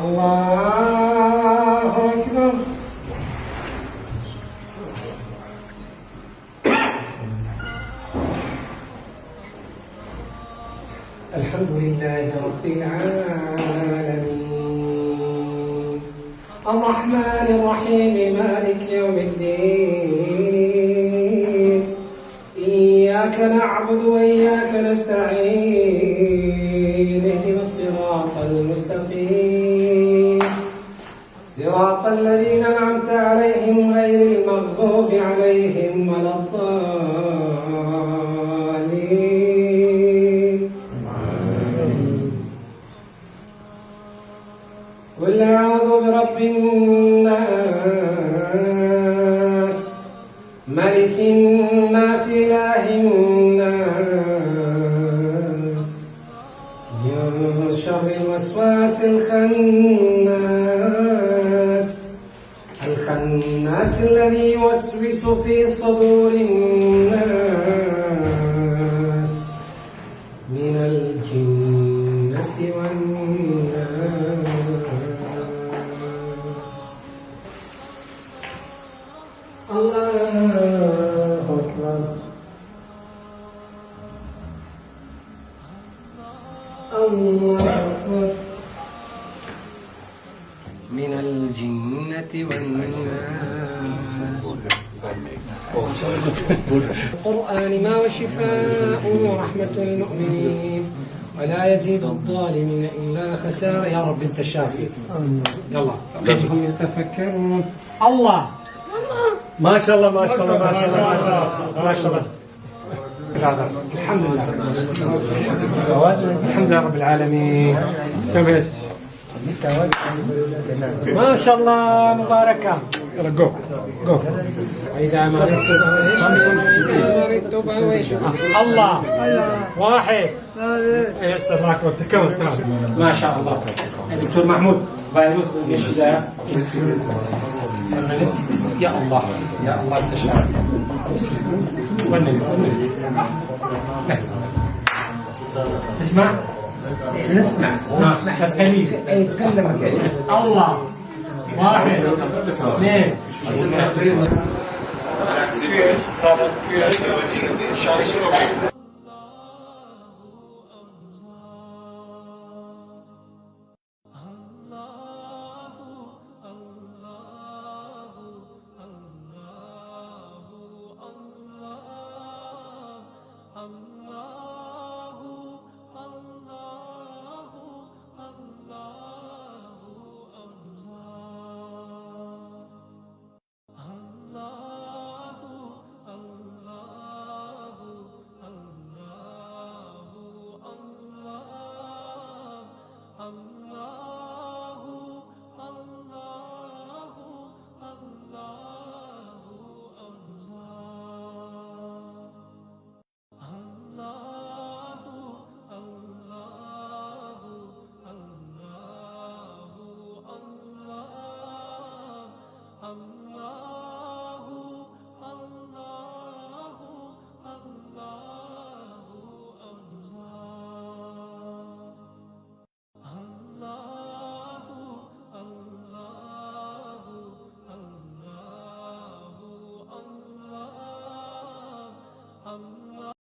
الله أكبر. الحمد لله رب العالمين الرحمن الرحيم مالك يوم الدين إياك نعبد وإياك نستعين اهدنا الصراط المستقيم صراط الذين أنعمت عليهم غير المغضوب عليهم ولا الضالين. قل أعوذ برب الناس ملك الناس إله الناس من شر الوسواس الخناس الذي يوسوس في صدور الناس من الجنة والناس. الله أكبر. الله أكبر. من الجنة والناس. القرآن ما وشفاء ورحمة للمؤمنين ولا يزيد الظالمين إلا خسارة. يا رب أنت الشافي. يلا هم يتفكرون. الله ما شاء الله ما شاء الله ما شاء الله ما شاء الله ما شاء الله. الحمد لله الحمد لله رب العالمين. بس ما شاء الله مباركة. يلا جو جو. إذا مرضت فهو يشفى. الله واحد يستر وتكون ما شاء الله. دكتور محمود فيروس الشدة. يا الله يا الله تشاء. اسمع نسمع بس قليل. تكلم الله واحد اثنين.